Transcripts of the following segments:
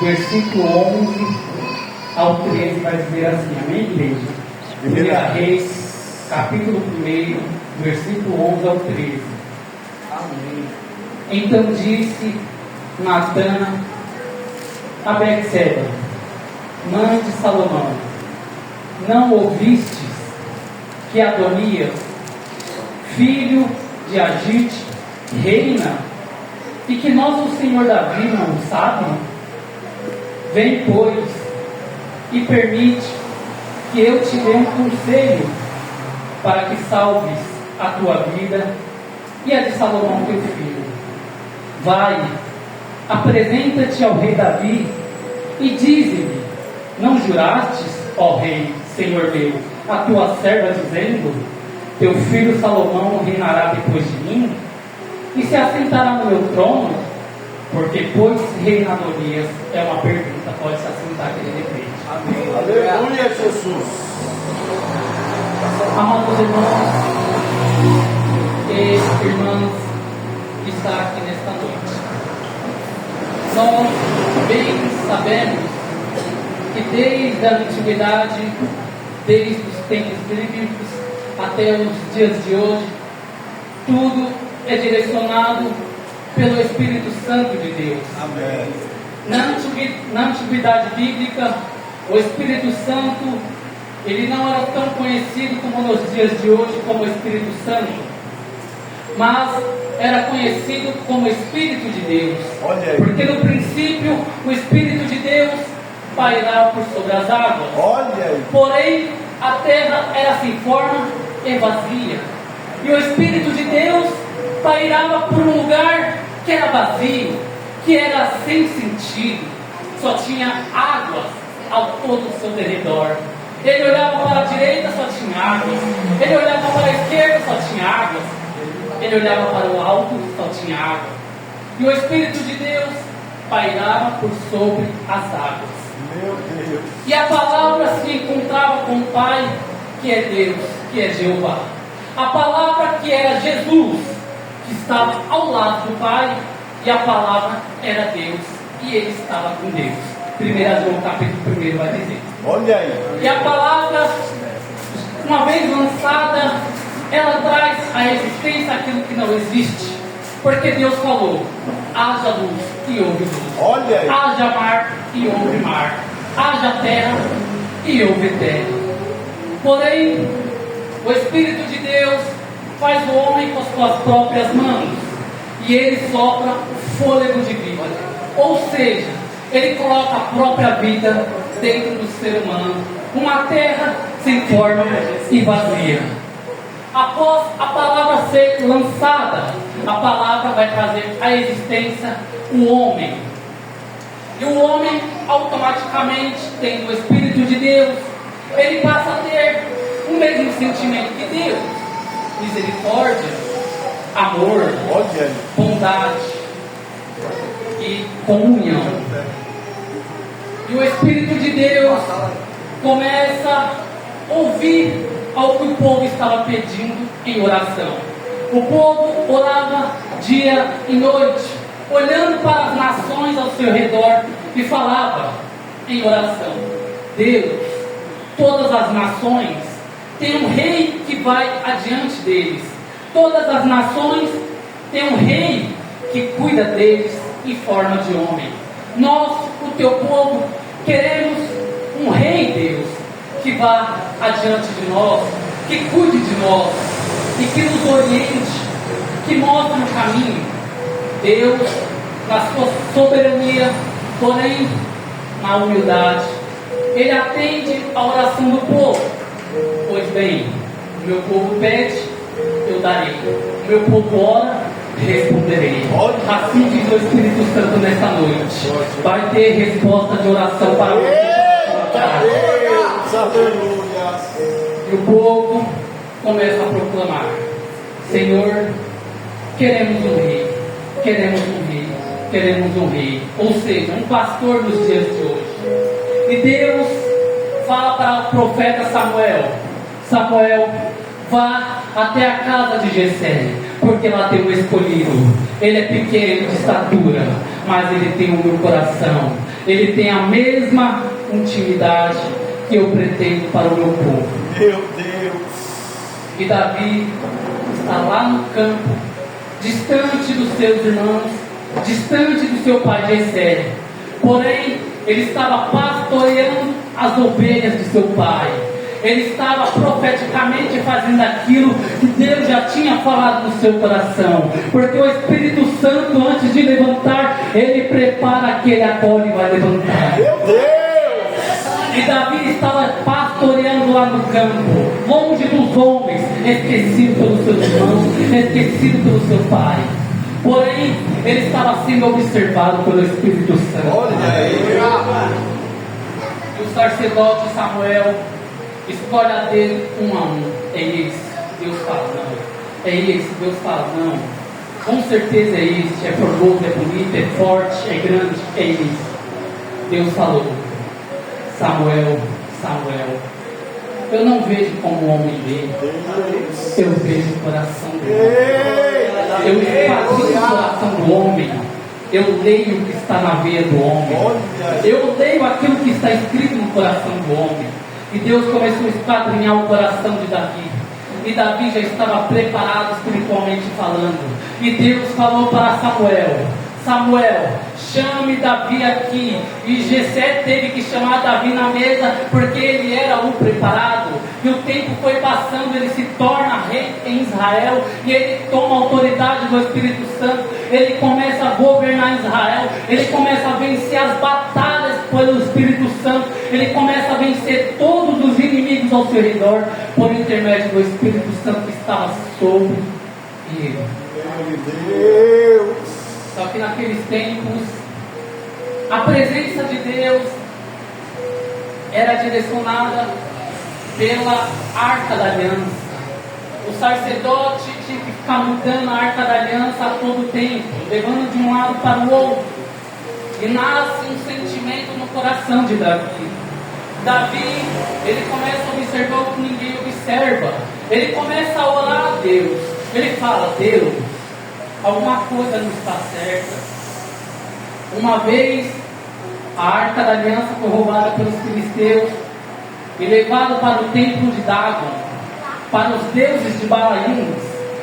versículo 11 ao 13, vai dizer assim, amém, igreja? 1 Reis, capítulo 1, versículo 11 ao 13. Amém. Então disse Natã a Betseba: mãe de Salomão, não ouvistes que Adonias, filho de Agite, reina, e que nosso Senhor Davi não sabe? Vem, pois, e permite que eu te dê um conselho, para que salves a tua vida e a de Salomão teu filho. Vai, apresenta-te ao rei Davi e dize-lhe: não jurastes, ó rei, Senhor meu, a tua serva, dizendo: teu filho Salomão reinará depois de mim, e se assentará no meu trono? Porque, pois, reina Adonias, é uma pergunta, pode se assentar que ele repete. Amém. Aleluia, Jesus. Amados irmãos e irmãs que está aqui nesta noite, nós bem sabemos que desde a antiguidade, desde os tempos bíblicos até os dias de hoje, tudo é direcionado pelo Espírito Santo de Deus. Amém. Na antiguidade bíblica, o Espírito Santo, ele não era tão conhecido como nos dias de hoje como Espírito Santo, mas era conhecido como Espírito de Deus. Porque no princípio o Espírito de Deus pairava por sobre as águas. Porém a terra era sem forma e vazia, e o Espírito de Deus pairava por um lugar que era vazio, que era sem sentido, só tinha águas ao todo o seu derredor. Ele olhava para a direita, só tinha águas. Ele olhava para a esquerda, só tinha águas. Ele olhava para o alto, só tinha água. E o Espírito de Deus pairava por sobre as águas. Meu Deus. E a palavra se encontrava com o Pai, que é Deus, que é Jeová. A palavra que era Jesus, que estava ao lado do Pai, e a palavra era Deus, e ele estava com Deus. 1 João capítulo 1 vai dizer. Olha aí. E a palavra, uma vez lançada, ela traz à existência aquilo que não existe. Porque Deus falou: haja luz e houve luz. Olha aí. Haja mar e houve mar. Haja terra e houve terra. Porém, o Espírito de Deus faz o homem com as suas próprias mãos, e ele sopra o fôlego de vida. Ou seja, ele coloca a própria vida dentro do ser humano, uma terra sem forma e vazia. Após a palavra ser lançada, a palavra vai trazer à existência o homem. E o homem, automaticamente, tendo o Espírito de Deus, ele passa a ter o mesmo sentimento que Deus: misericórdia, amor, bondade e comunhão. E o Espírito de Deus começa a ouvir ao que o povo estava pedindo em oração. O povo orava dia e noite, olhando para as nações ao seu redor, e falava em oração: Deus, todas as nações têm um rei que vai adiante deles. Todas as nações têm um rei que cuida deles em forma de homem. Nós, o teu povo, queremos um rei, Deus, que vá adiante de nós, que cuide de nós e que nos oriente, que mostre o caminho. Deus, na sua soberania, porém na humildade, ele atende a oração do povo. Pois bem, o meu povo pede, eu darei. O meu povo ora, responderei. Assim diz o Espírito Santo nesta noite. Vai ter resposta de oração para você. E o povo começa a proclamar: Senhor, queremos um rei, queremos um rei, queremos um rei. Ou seja, um pastor nos dias de hoje. E Deus fala para o profeta Samuel: Samuel, vá até a casa de Jessé, porque lá tem um escolhido. Ele é pequeno de estatura, mas Ele tem o meu coração. Ele tem a mesma intimidade que eu pretendo para o meu povo. Meu Deus. E Davi está lá no campo, distante dos seus irmãos, distante do seu pai Jessé. Porém, ele estava pastoreando as ovelhas de seu pai. Ele estava profeticamente fazendo aquilo que Deus já tinha falado no seu coração. Porque o Espírito Santo, antes de levantar, ele prepara aquele agora e vai levantar. Meu Deus. E Davi estava pastoreando lá no campo, longe dos homens, esquecido pelos seus irmãos, esquecido pelo seu pai. Porém, ele estava sendo observado pelo Espírito Santo. Olha aí. E o sacerdote Samuel escolhe a dele um a um. É esse. Deus fala não. É esse. Deus fala não. Com certeza é esse. É formoso, é bonito, é forte, é grande. É esse. Deus falou: Samuel, Samuel, eu não vejo como o homem vê, eu vejo o coração do homem. Eu esquadrinho o coração do homem. Eu leio o que está na veia do homem. Eu leio aquilo que está escrito no coração do homem. E Deus começou a esquadrinhar o coração de Davi. E Davi já estava preparado espiritualmente falando. E Deus falou para Samuel: Samuel, chame Davi aqui. E Jessé teve que chamar Davi na mesa, porque ele era o preparado. E o tempo foi passando, ele se torna rei em Israel, e ele toma a autoridade do Espírito Santo. Ele começa a governar Israel, ele começa a vencer as batalhas pelo Espírito Santo, ele começa a vencer todos os inimigos ao seu redor, por intermédio do Espírito Santo que estava sobre ele. Meu Deus. Só que naqueles tempos, a presença de Deus era direcionada pela Arca da Aliança. O sacerdote tinha que ficar mudando a Arca da Aliança a todo tempo, levando de um lado para o outro. E nasce um sentimento no coração de Davi. Davi, ele começa a observar o que ninguém observa. Ele começa a orar a Deus. Ele fala: Deus, alguma coisa não está certa. Uma vez a Arca da Aliança foi roubada pelos filisteus e levado para o templo de Dagon, para os deuses de Baalins,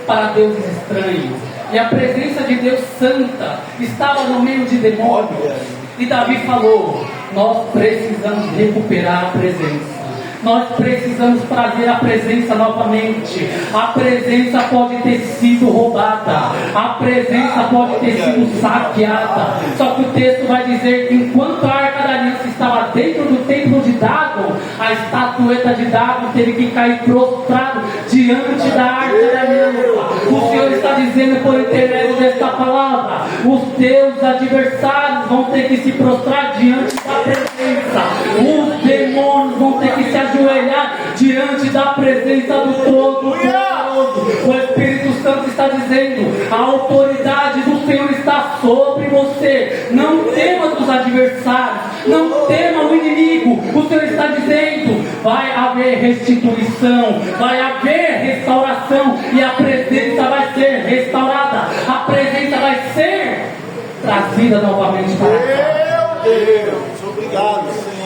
para deuses estranhos. E a presença de Deus Santa estava no meio de demônios. E Davi falou: nós precisamos recuperar a presença. Nós precisamos trazer a presença novamente. A presença pode ter sido roubada, a presença pode ter sido saqueada. Só que o texto vai dizer que enquanto a Arca da Aliança estava dentro do templo de Dagon, a estatueta de Dagon teve que cair prostrado diante da Arca da Aliança. O Senhor está dizendo por intermédio desta palavra: os teus adversários vão ter que se prostrar diante da presença. Os demônios vão ter que se ajoelhar diante da presença do Todo-Poderoso. O Espírito Santo está dizendo: a autoridade do Senhor está sobre você. Não tema dos adversários, não tema o inimigo. O Senhor está dizendo: vai haver restituição, vai haver restauração, e a presença vai ser restaurada, a presença vai ser trazida novamente para cá. Meu Deus, obrigado, Senhor.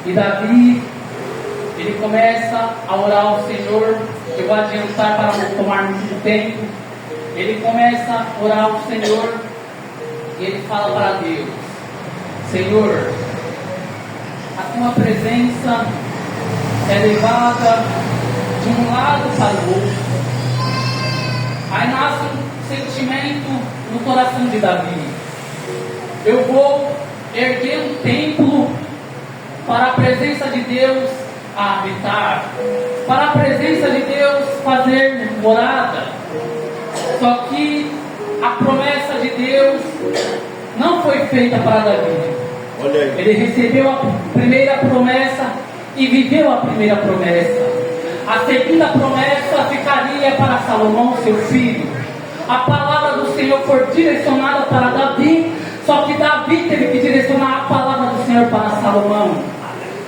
E Davi, ele começa a orar ao Senhor. Eu vou adiantar para não tomar muito tempo. Ele começa a orar ao Senhor e ele fala para Deus: Senhor, a tua presença é levada de um lado para o outro. Aí nasce um sentimento no coração de Davi: eu vou erguer um templo para a presença de Deus habitar, para a presença de Deus fazer morada. Só que a promessa de Deus não foi feita para Davi. Olha aí. Ele recebeu a primeira promessa e viveu a primeira promessa. A segunda promessa ficaria para Salomão, seu filho. A palavra do Senhor foi direcionada para Davi, só que Davi teve que direcionar a palavra do Senhor para Salomão.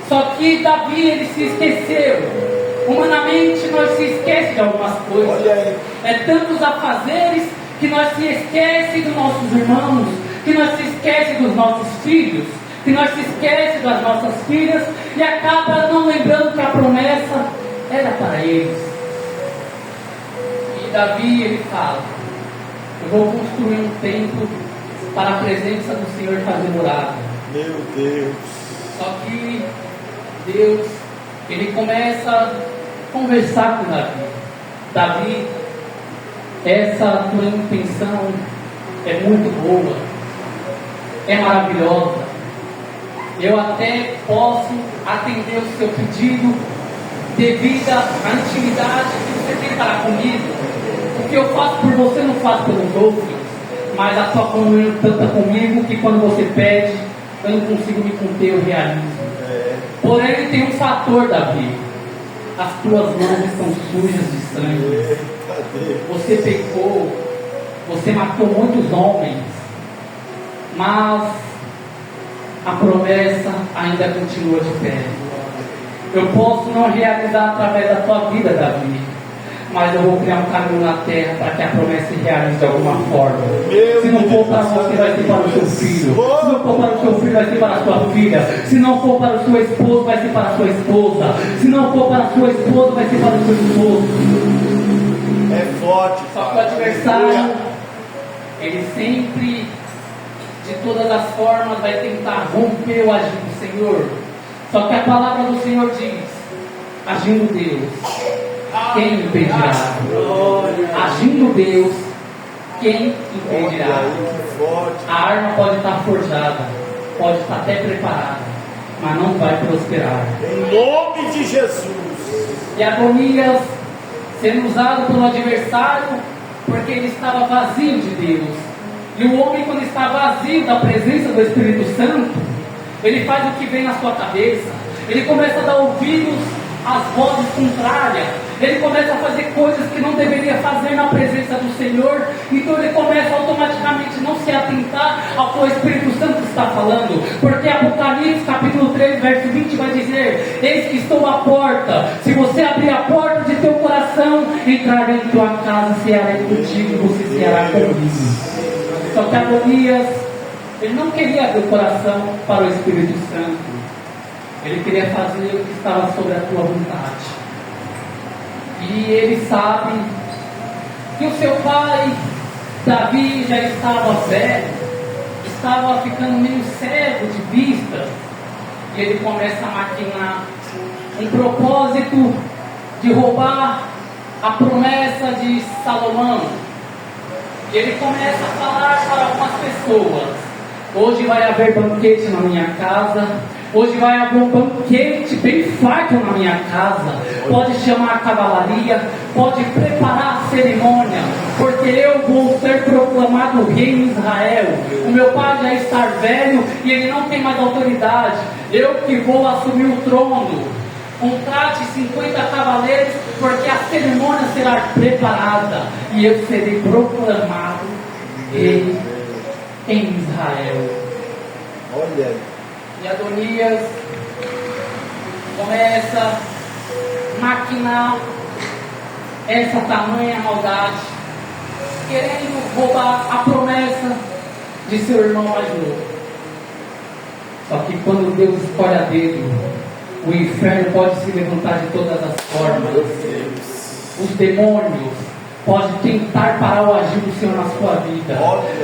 Só que Davi, ele se esqueceu. Humanamente nós se esquecemos de algumas coisas. É tantos afazeres que nós se esquece dos nossos irmãos, que nós se esquece dos nossos filhos, que nós se esquece das nossas filhas e acaba não lembrando que a promessa era para eles. E Davi, ele fala: eu vou construir um templo para a presença do Senhor fazer morada. Meu Deus. Só que Deus, ele começa a conversar com Davi. Davi, essa tua intenção é muito boa, é maravilhosa. Eu até posso atender o seu pedido devido à intimidade que você tem para comigo. O que eu faço por você, não faço pelos outros, mas a tua comunhão é tanta comigo que quando você pede, eu não consigo me conter, eu realizo. Porém, tem um fator, Davi: as tuas mãos estão sujas de sangue. Você pecou, você matou muitos homens, mas a promessa ainda continua de pé. Eu posso não realizar através da tua vida, Davi, mas eu vou criar um caminho na terra para que a promessa se realize de alguma forma. Se não for para você, vai ser para o seu filho. Se não for para o seu filho, vai ser para a sua filha. Se não for para o seu esposo, vai ser para a sua esposa. Se não for para a sua esposa, vai ser para o seu esposo. É forte. Só que o adversário, ele sempre, de todas as formas, vai tentar romper o agir do Senhor. Só que a palavra do Senhor diz: agindo Deus, quem impedirá? Agindo Deus, quem impedirá? A arma pode estar forjada, pode estar até preparada, mas não vai prosperar. Em nome de Jesus. E Adonias sendo usado pelo adversário, porque ele estava vazio de Deus. E o homem, quando está vazio da presença do Espírito Santo, ele faz o que vem na sua cabeça. Ele começa a dar ouvidos às vozes contrárias. Ele começa a fazer coisas que não deveria fazer na presença do Senhor. Então ele começa automaticamente não se atentar ao que o Espírito Santo está falando. Porque Apocalipse capítulo 3 verso 20 vai dizer: eis que estou à porta, se você abrir a porta de teu coração, entrarei em tua casa, cearei contigo e você ceará comigo. Só que Adonias, ele não queria abrir o coração para o Espírito Santo. Ele queria fazer o que estava sobre a tua vontade. E ele sabe que o seu pai, Davi, já estava velho, estava ficando meio cego de vista. E ele começa a maquinar um propósito de roubar a promessa de Salomão. E ele começa a falar para algumas pessoas: hoje vai haver banquete na minha casa. Hoje vai haver um banquete bem farto na minha casa. Pode chamar a cavalaria, pode preparar a cerimônia, porque eu vou ser proclamado rei em Israel. O meu pai já está velho e ele não tem mais autoridade. Eu que vou assumir o trono. Contrate 50 cavaleiros, porque a cerimônia será preparada e eu serei proclamado rei em Israel. Olha aí. E Adonias começa a maquinar essa tamanha maldade, querendo roubar a promessa de seu irmão mais novo. Só que quando Deus escolhe a dedo, o inferno pode se levantar de todas as formas. Os demônios podem tentar parar o agir do Senhor na sua vida.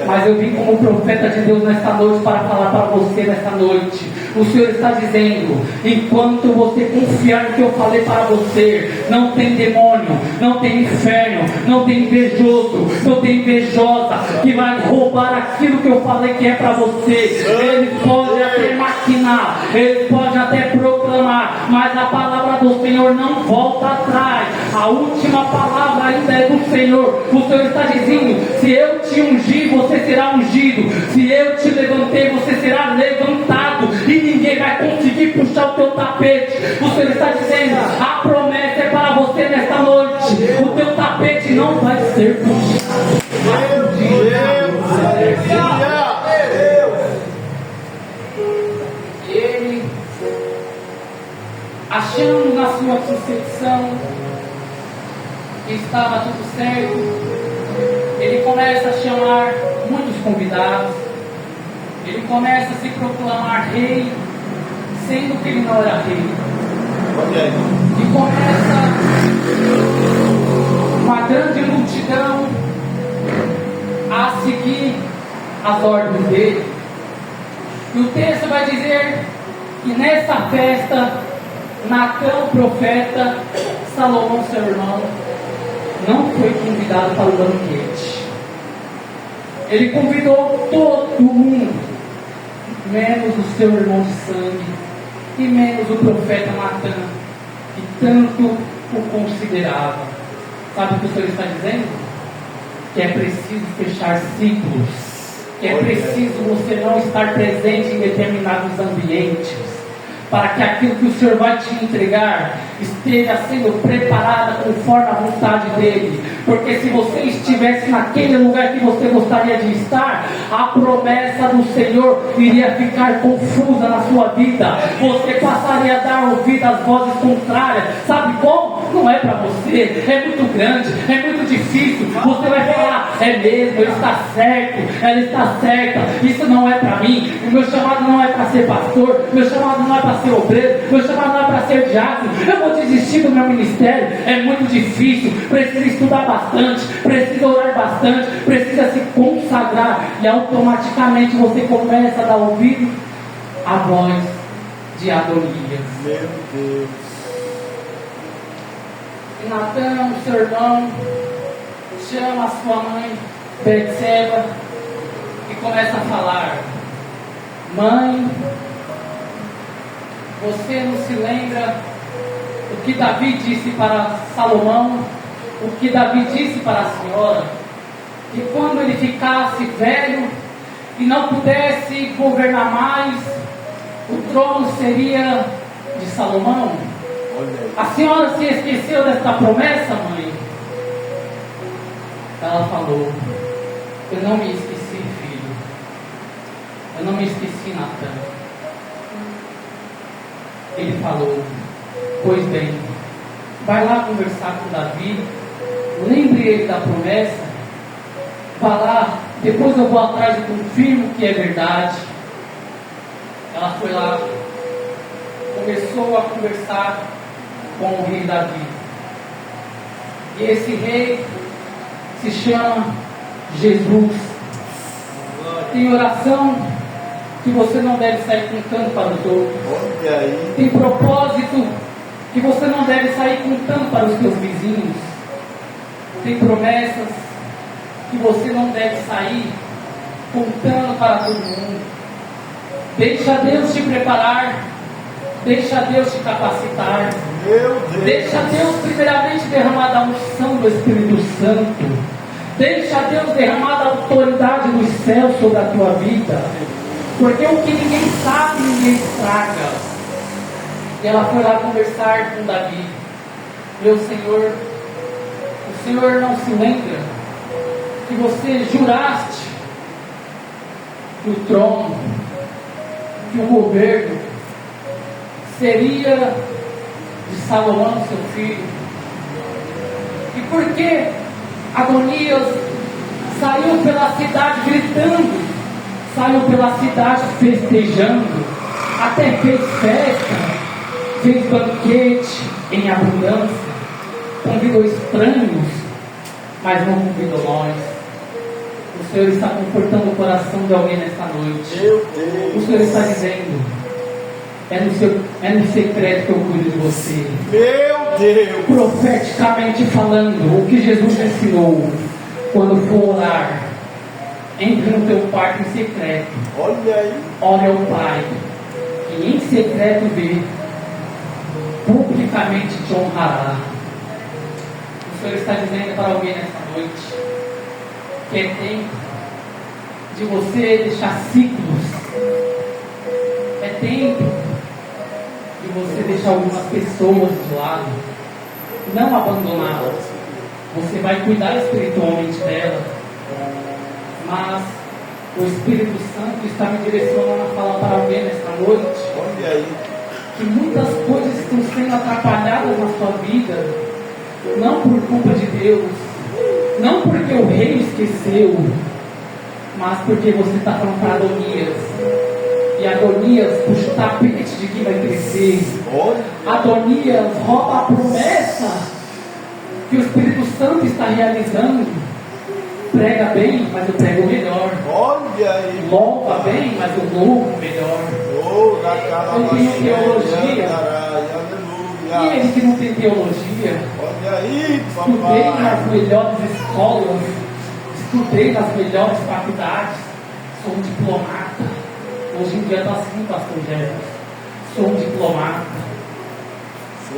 Mas eu vim como profeta de Deus nesta noite para falar para você nesta noite. O Senhor está dizendo: enquanto você confiar no que eu falei para você, não tem demônio, não tem inferno, não tem invejoso, não tem invejosa que vai roubar aquilo que eu falei que é para você. Eles podem até maquinar, eles podem até proclamar, mas a palavra do Senhor não volta atrás. A última palavra ainda é do Senhor. O Senhor está dizendo: se eu te ungir, você será ungido. Se eu te levantei, você será levantado. E ninguém vai conseguir puxar o teu tapete. O Senhor está dizendo: a promessa é para você nesta noite. O teu tapete não vai ser puxado. E ele, achando na sua concepção que estava tudo certo, ele começa a chamar muitos convidados, ele começa a se proclamar rei, sendo que ele não era rei. Olha aí. E começa uma grande multidão a seguir as ordens dele. E o texto vai dizer que nessa festa, Natã, profeta, Salomão, seu irmão, não foi convidado para o banquete. Ele convidou todo mundo, menos o seu irmão de sangue e menos o profeta Natã, que tanto o considerava. Sabe o que o Senhor está dizendo? Que é preciso fechar ciclos, que é preciso você não estar presente em determinados ambientes, para que aquilo que o Senhor vai te entregar esteja sendo preparada conforme a vontade dEle. Porque se você estivesse naquele lugar que você gostaria de estar, a promessa do Senhor iria ficar confusa na sua vida. Você passaria a dar ouvido às vozes contrárias. Sabe como? Não é para você, é muito grande, é muito difícil. Você vai falar, é mesmo, ele está certo, ela está certa, isso não é para mim. O meu chamado não é para ser pastor, meu chamado não é para ser obreiro, meu chamado não é para ser diácono. Eu vou desistir do meu ministério, é muito difícil, precisa estudar bastante, precisa orar bastante, precisa se consagrar. E automaticamente você começa a dar ouvido à voz de Adonias. Meu Deus. E Natã, o seu irmão, chama a sua mãe Betseba e começa a falar: mãe, você não se lembra o que Davi disse para Salomão, o que Davi disse para a senhora, que quando ele ficasse velho e não pudesse governar mais, o trono seria de Salomão? Olha aí. A senhora se esqueceu desta promessa, mãe? Ela falou: eu não me esqueci, filho, eu não me esqueci, Natã. Ele falou: pois bem, vai lá conversar com Davi, lembre ele da promessa, vá lá, depois eu vou atrás e confirmo que é verdade. Ela foi lá, começou a conversar com o rei Davi, e esse rei se chama Jesus. Tem oração que você não deve sair contando para os outros. Olha aí. Tem propósito que você não deve sair contando para os seus vizinhos. Tem promessas que você não deve sair contando para todo mundo. Deixa Deus te preparar, deixa Deus te capacitar, Meu Deus. deixa Deus primeiramente derramar a unção do Espírito Santo, deixa Deus derramar a autoridade dos céus sobre a tua vida, porque o que ninguém sabe, ninguém estraga. E ela foi lá conversar com Davi: meu Senhor, o Senhor não se lembra que você juraste que o trono, que o governo seria de Salomão, seu filho? E por que Adonias saiu pela cidade gritando, saiu pela cidade festejando, até fez festa, fez banquete em abundância, convidou estranhos, mas não convidou nós? O Senhor está confortando o coração de alguém nesta noite. Meu Deus. O Senhor está dizendo: é no secreto que eu cuido de você. Meu Deus. Profeticamente falando, o que Jesus ensinou: quando for orar, entre no teu quarto em secreto, Olha aí. ore ao Pai, que em secreto vê, publicamente te honrará. O Senhor está dizendo para alguém nesta noite que é tempo de você deixar ciclos, é tempo de você deixar algumas pessoas de lado, não abandoná-las. Você vai cuidar espiritualmente dela, mas o Espírito Santo está me direcionando a falar para alguém nesta noite Olha aí. que muitas coisas estão sendo atrapalhadas na sua vida, não por culpa de Deus, Não porque o rei esqueceu, mas porque você está falando para Adonias. E Adonias puxa o tapete de quem vai crescer. Adonias rouba a promessa que o Espírito Santo está realizando. Prega bem, mas eu prego melhor. Olha aí. Louva bem, mas eu louvo melhor. Eu tenho teologia. E ele que não tem teologia? Olha aí, Estudei papai. nas melhores escolas, estudei nas melhores faculdades, sou um diplomata. Hoje em dia está assim, pastor Jefferson. Sou um diplomata.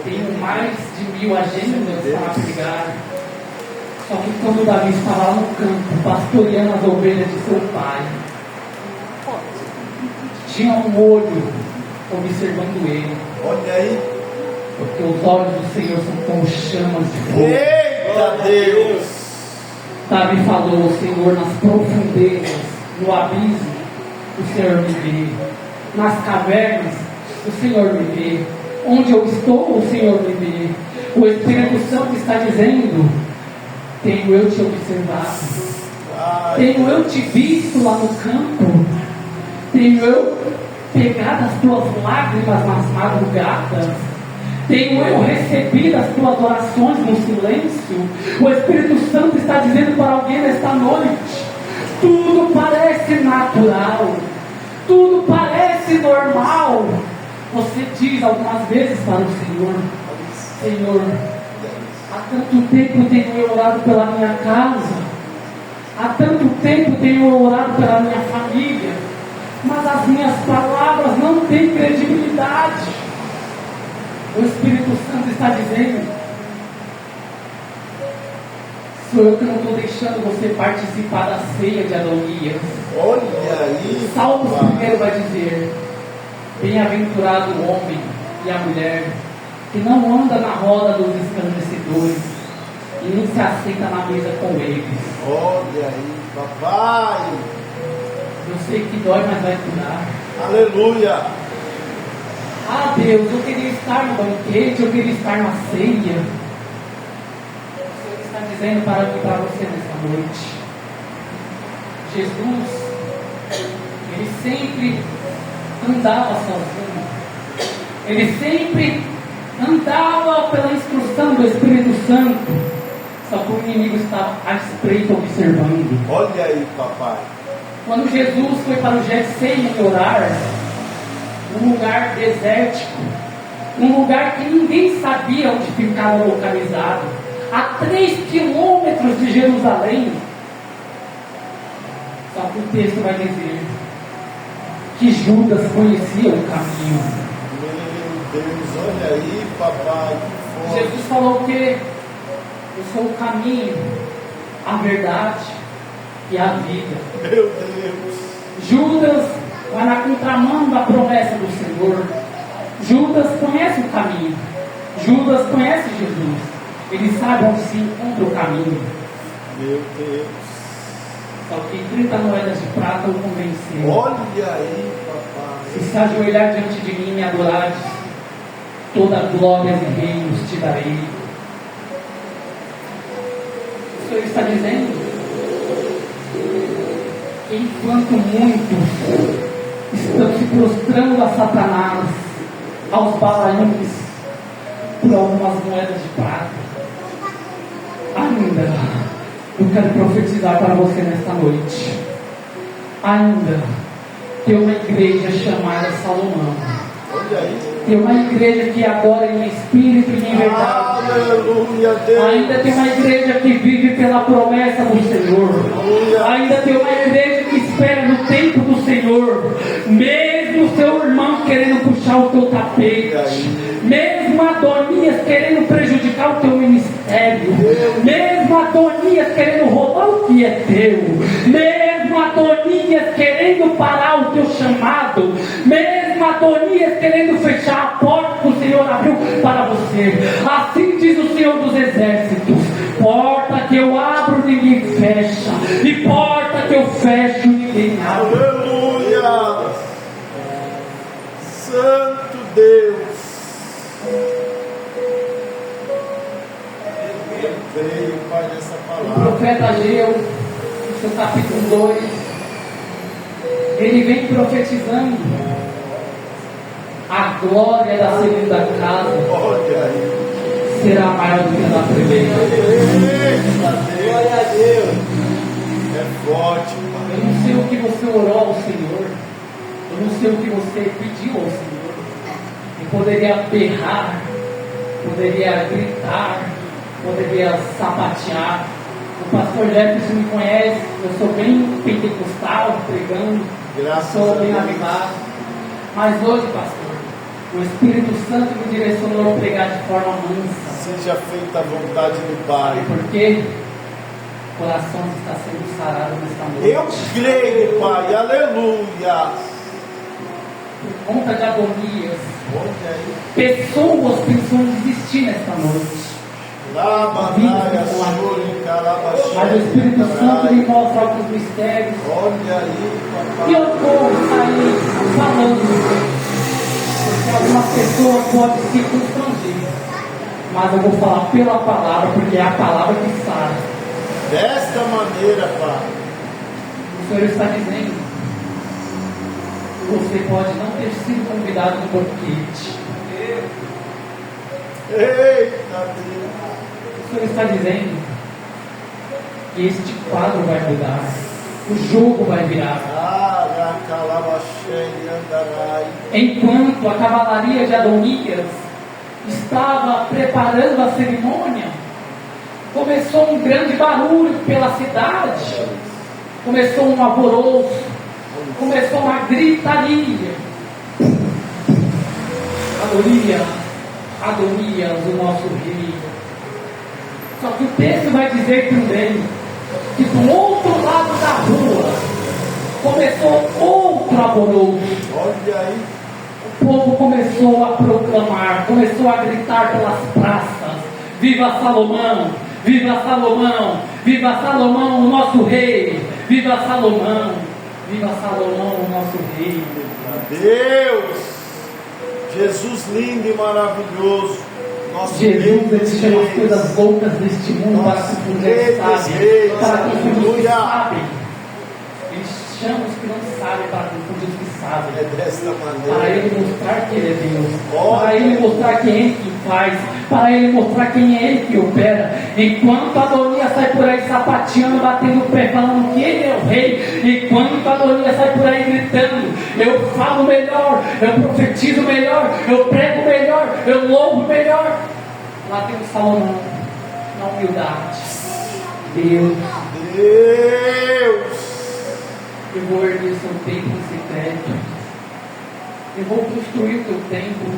Tenho mais de 1000 agendas para pregar. Só que quando Davi estava lá no campo, pastoreando as ovelhas de seu pai, tinha um olho observando ele. Olha aí. Porque os olhos do Senhor são como chamas de fogo. Eita Deus. Davi falou: Senhor, nas profundezas, no abismo, o Senhor me vê. Nas cavernas, o Senhor me vê. Onde eu estou, o Senhor me vê. O Espírito Santo está dizendo: tenho eu te observado. Tenho eu te visto lá no campo. Tenho eu pegado as tuas lágrimas nas madrugadas. Tenho eu recebido as tuas orações no silêncio. O Espírito Santo está dizendo para alguém nesta noite: tudo parece natural, tudo parece normal. Você diz algumas vezes para o Senhor: Senhor, há tanto tempo tenho eu orado pela minha casa, há tanto tempo tenho eu orado pela minha família, mas as minhas palavras não têm credibilidade. O Espírito Santo está dizendo: sou eu que não estou deixando você participar da ceia de Adonias. Olha aí. Salmo 1 vai dizer: bem-aventurado o homem e a mulher que não anda na roda dos escarnecedores e nem se assenta na mesa com eles. Olha aí, papai. Eu sei que dói, mas vai curar. Aleluia. Ah, Deus, eu queria estar no banquete, eu queria estar na ceia. O Senhor está dizendo para você nesta noite: Jesus, Ele sempre andava sozinho. Ele sempre andava pela instrução do Espírito Santo. Só que o inimigo estava à espreita observando. Olha aí, papai. Quando Jesus foi para o Getsemane orar, um lugar desértico, um lugar que ninguém sabia onde ficava localizado, a 3 quilômetros de Jerusalém. Só que o texto vai dizer que Judas conhecia o caminho. Meu Deus, olha aí, papai. Que forte. Jesus falou que eu sou o caminho, a verdade e a vida. Meu Deus. Judas vai na contramão da promessa do Senhor. Judas conhece o caminho. Judas conhece Jesus. Ele sabe onde se encontra o caminho. Meu Deus. Só que 30 moedas de prata o convenceu. Olha aí, papai. Se ajoelhar diante de mim e me adorares, toda glória e reinos te darei. O Senhor está dizendo que enquanto muitos estão se prostrando a Satanás, aos balaíns, por algumas moedas de prata, ainda eu quero profetizar para você nesta noite. Ainda tem uma igreja chamada Salomão. Olha aí. Tem uma igreja que adora em espírito e em verdade. Aleluia, Deus. Ainda tem uma igreja que vive pela promessa do Senhor. Ainda tem uma igreja que espera no tempo do Senhor. Mesmo o seu irmão querendo puxar o teu tapete, mesmo Adonias querendo prejudicar o teu ministério, mesmo Adonias querendo roubar o que é teu, mesmo Adonias querendo parar o teu chamado, mesmo Adonias querendo fechar a porta que o Senhor abriu para você. Assim diz o Senhor dos Exércitos: porta que eu abro, ninguém fecha, e porta que eu fecho, ninguém abre. Aleluia. Santo Deus. Eu creio, Pai, nessa Eu palavra. profeta Ageu, no seu capítulo 2, ele vem profetizando a glória da segunda casa Olha aí. será maior do que a da primeira. Eita, glória a Deus. É forte, Pai. Eu não sei o que você orou ao Senhor, eu não sei o que você pediu ao Senhor. Eu poderia berrar, poderia gritar, poderia sapatear. O pastor Jefferson me conhece, eu sou bem pentecostal, pregando, Graças sou a bem Deus. animado. Mas hoje, pastor, o Espírito Santo me direcionou a pregar de forma mansa. Seja feita a vontade do Pai. Porque o coração está sendo sarado nesta noite. Eu creio, Pai. Aleluia. Por conta de agonias, Olha aí. pessoas pensam em desistir nesta noite. Labadaia, Suri, Calabaxi. Mas o Espírito Santo me mostra alguns mistérios. Olha aí, E papai. eu vou sair falando. Porque algumas pessoas podem se constranger. Mas eu vou falar pela palavra, porque é a palavra que sai. Desta maneira, Pai. O Senhor está dizendo: você pode não ter sido convidado no banquete. Eita, Deus. O Senhor está dizendo que este quadro vai mudar. O jogo vai virar. Ah, Calabaxi, Andarai. Enquanto a cavalaria de Adonias estava preparando a cerimônia, começou um grande barulho pela cidade, começou um alvoroço, começou uma gritaria. Adonias, o nosso rei. Só que o texto vai dizer também que do outro lado da rua começou outro alvoroço. Olha aí. O povo começou a proclamar, começou a gritar pelas praças: viva Salomão, viva Salomão, viva Salomão, o nosso rei, viva Salomão, o nosso rei. Deus. Jesus lindo e maravilhoso. Nosso Jesus, ele dos chama as reis. coisas loucas deste mundo para Nosso confundir rei os dos sábios, reis. para confundir os que Aleluia. sabem. Ele chama os que não sabem para confundir os que sabem. É desta Para maneira. ele mostrar que ele é Deus, Olha. para ele mostrar quem é que faz, para ele mostrar quem é ele que opera. Enquanto Adonias sai por aí sapateando, batendo o pé, falando que ele é o rei, enquanto Adonias sai por aí gritando: eu falo melhor, eu profetizo melhor, eu prego melhor, eu louvo melhor, lá tem o Salomão, na humildade: Deus, Deus. eu vou erguer seu templo secreto. Eu vou construir o teu templo,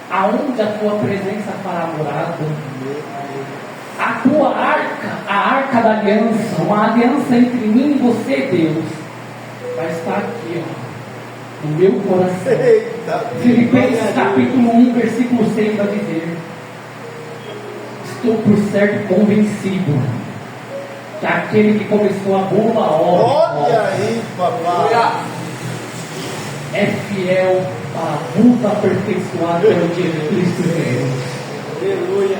aonde a tua presença fará morada. A tua arca, a arca da aliança, uma aliança entre mim e você, Deus, vai estar aqui, ó, no meu coração. Eita. Filipenses capítulo 1, versículo 6 vai dizer: estou por certo convencido que aquele que começou a boa obra Olha aí, papai. é fiel para vos aperfeiçoar pelo dia de Cristo Jesus. Aleluia.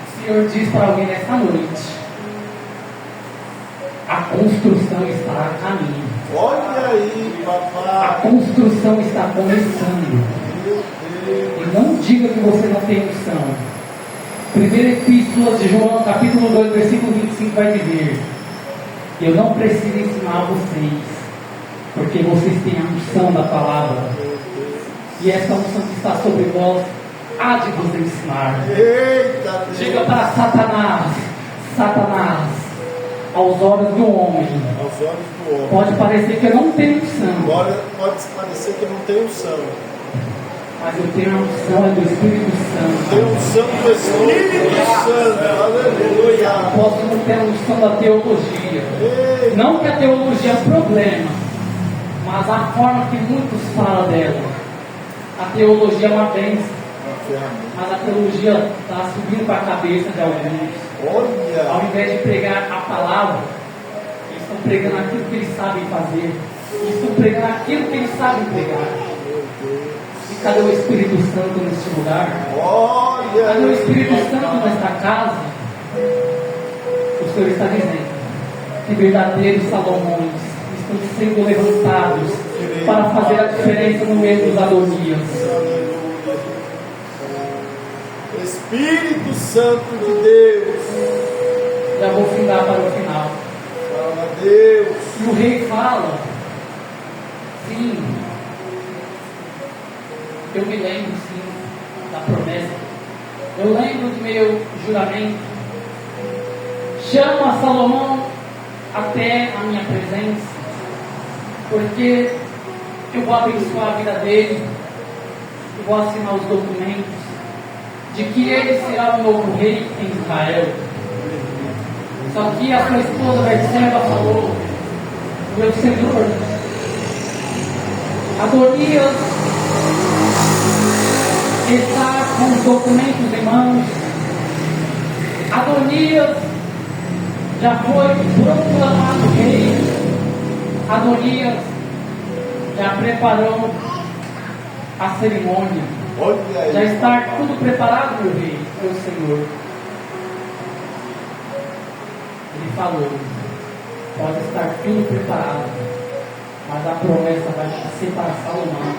O Senhor diz para alguém nesta noite: a construção está a caminho, Olha aí, a papai. construção está começando. Meu Deus. E não diga que você não tem unção. Primeira Epístola de João, capítulo 2, versículo 25 vai dizer: eu não preciso ensinar vocês, porque vocês têm a unção da palavra, e essa unção que está sobre vós há de vos ensinar. Eita, Diga Deus. para Satanás, aos olhos do homem, Aos olhos do homem. pode parecer que eu não tenho unção, Agora pode parecer que não tem unção. mas eu tenho a unção do Espírito Santo. Tem unção do Espírito Santo. Aleluia. Posso não ter a unção da teologia. Eita. Não que a teologia é um problema, mas a forma que muitos falam dela. A teologia é uma bênção, mas a teologia está subindo para a cabeça de alguns. Olha. Ao invés de pregar a palavra, eles estão pregando aquilo que eles sabem fazer. Eles estão pregando aquilo que eles sabem pregar. Meu Deus. E cadê o Espírito Santo neste lugar? Olha. Cadê o Espírito Santo nesta casa? Senhor está dizendo que verdadeiros Salomões estão sendo levantados para fazer a diferença no meio dos Adonias. Espírito Santo de Deus. Já vou findar para o final. Fala, Deus. E o rei fala, sim, eu me lembro sim da promessa, eu lembro do meu juramento. Chama Salomão até a minha presença, porque eu vou abençoar a vida dele, eu vou assinar os documentos de que ele será o novo rei em Israel. Só que a sua esposa Betseba falou, meu Senhor, Adonias está com os documentos em mãos, Adonias já foi proclamado rei, Adonias já preparou a cerimônia, já está tudo preparado, meu rei, meu Senhor. Ele falou, pode estar tudo preparado, mas a promessa vai ser para Salomão.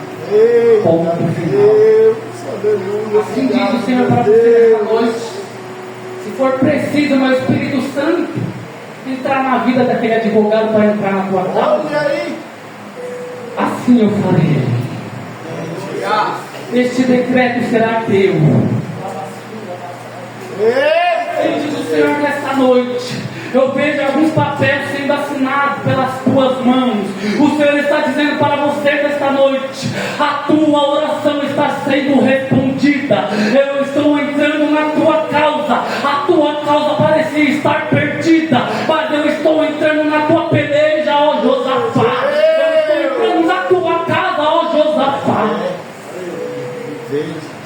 Ponto final. Assim diz o Senhor para você nesta noite. Se for preciso, meu Espírito Santo entrar na vida daquele advogado para entrar na tua causa, assim eu farei. Este decreto será teu. Assim diz o Senhor nesta noite. Eu vejo alguns papéis sendo assinados pelas tuas mãos. O Senhor está dizendo para você nesta noite: a tua oração está sendo respondida. Eu estou entrando na tua causa. A tua causa parecia estar perdida, mas eu estou entrando na tua peleja, ó Josafá. Eu estou entrando na tua casa, ó Josafá.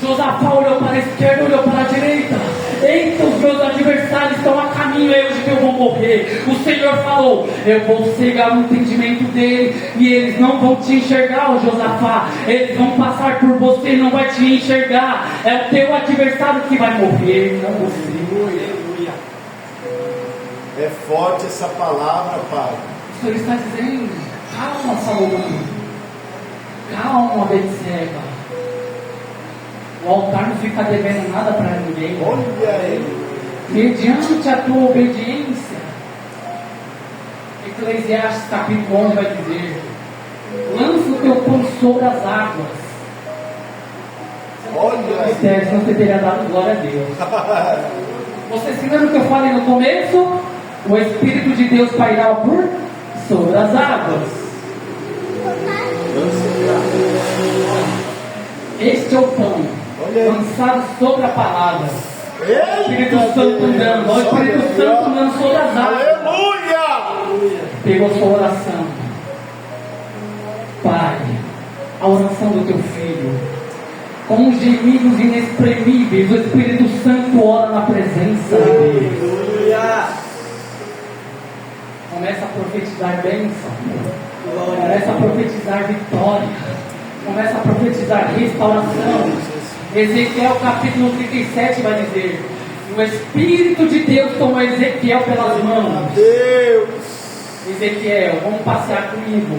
Josafá olhou para a esquerda, olhou para a direita. Eita, os meus adversários estão a caminho, é hoje que eu vou morrer. O Senhor falou, eu vou cegar o entendimento dele, e eles não vão te enxergar, ó Josafá. Eles vão passar por você e não vai te enxergar. É o teu adversário que vai morrer, não você. Aleluia. É forte essa palavra, Pai. O Senhor está dizendo, calma, Salomão. Calma, Betseba. O altar não fica devendo nada para ninguém. Olha aí. Mediante a tua obediência, Eclesiastes capítulo 11 vai dizer: lança o teu pão sobre as águas. Olha aí. Senão você teria dado glória a Deus. Você se lembra o que eu falei no começo? O Espírito de Deus pairá por sobre as águas. Este é o pão lançado sobre a palavra. O Espírito Santo andando, o Espírito Santo andando sobre as águas. Aleluia! Pegou a sua oração. Pai, a oração do teu filho, com gemidos inexprimíveis, o Espírito Santo ora na presença de Deus. Aleluia! Começa a profetizar bênção, começa a profetizar vitória, começa a profetizar restauração. Ezequiel capítulo 37 vai dizer: o Espírito de Deus tomou Ezequiel pelas mãos. Deus! Ezequiel, vamos passear comigo.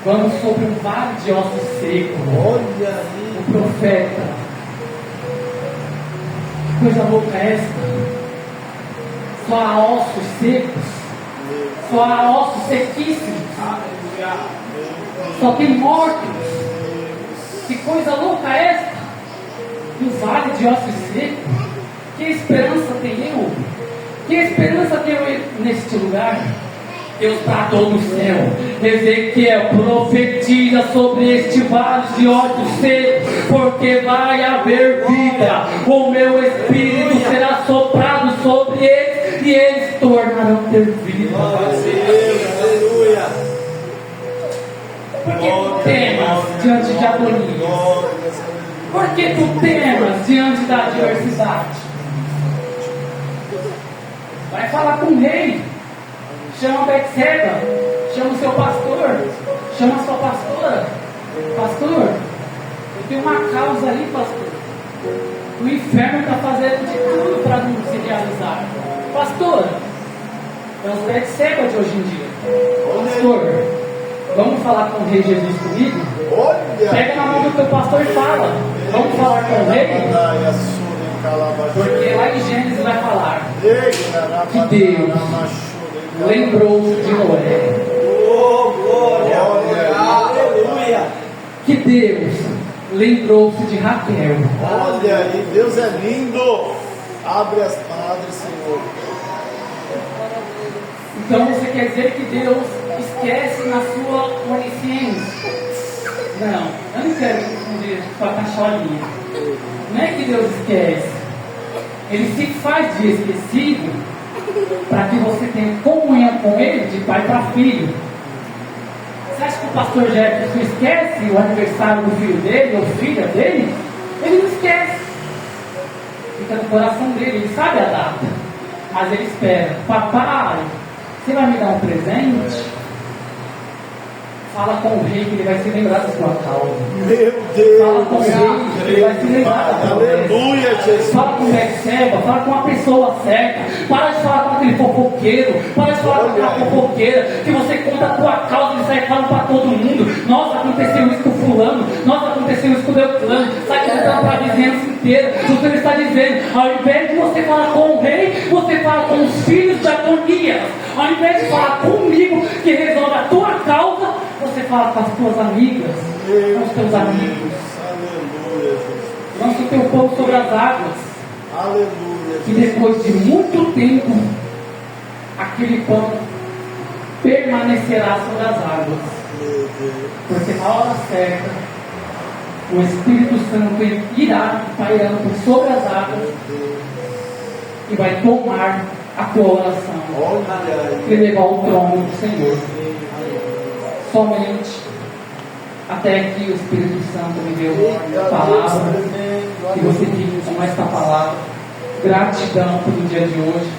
Vamos sobre um vale de ossos secos. Olha aí. O profeta. Que coisa louca é esta? Só há ossos secos. Só há ossos sequíssimos. Só tem mortos. Que coisa louca é esta? Um vale de ossos secos. Que esperança tem eu? Que esperança tem eu neste lugar? Deus bradou no céu. Ezequiel, profetiza sobre este vale de ossos secos, porque vai haver vida. O meu Espírito será soprado sobre eles, e eles tornarão ter vida. Aleluia! Por que tu temas diante de Adonias? Por que tu temas diante da adversidade? Vai falar com o rei. Chama Betseba, chama o seu pastor, chama a sua pastora. Pastor, eu tenho uma causa ali, pastor. O inferno está fazendo de tudo para não se realizar. Pastor, é os pés de cego de hoje em dia. Pastor, vamos falar com o Rei Jesus comigo? Olha! Pega na mão do teu pastor e fala. Vamos falar com o Rei? Porque lá em Gênesis vai falar que Deus lembrou-se de Noé. Oh, glória! Aleluia! Que Deus lembrou-se de Raquel. Olha aí, Deus é lindo. Abre as padres, Senhor. Então você quer dizer que Deus esquece na sua onisciência? Não, eu não quero confundir com a cacholinha. Não é que Deus esquece. Ele se faz de esquecido para que você tenha comunhão com Ele de pai para filho. Você acha que o pastor Jefferson esquece o aniversário do filho dele ou filha dele? Ele não esquece. Fica no coração dele, ele sabe a data. Mas ele espera. Papai, você vai me dar um presente? Fala com o rei que ele vai se lembrar da sua causa. Meu Deus! Fala com o rei que ele vai se lembrar da sua causa. Aleluia, Jesus! Fala com o Betseba, fala com a pessoa certa. Para de falar com aquele fofoqueiro. Para de falar com aquela fofoqueira que você conta a tua causa e sai falando para todo mundo. Nossa, aconteceu isso com fulano. Nossa, aconteceu isso com o Beltrano. Sai contando para a vizinhança inteira. O Senhor está dizendo, ao invés de você falar com o rei, você fala com os filhos de Adonias. Ao invés de falar comigo, que resolve a tua causa, você fala com as tuas amigas, com os teus amigos. Aleluia, Jesus! Lança o teu povo sobre as águas. Aleluia, E Jesus! depois de muito tempo, aquele pão permanecerá sobre as águas. Meu Deus! Porque na hora certa, o Espírito Santo irá pairando sobre as águas e vai tomar a tua oração Olha e aí! levar o trono do Senhor. Somente até que o Espírito Santo me deu a palavra, e você fique com esta palavra. Gratidão pelo dia de hoje.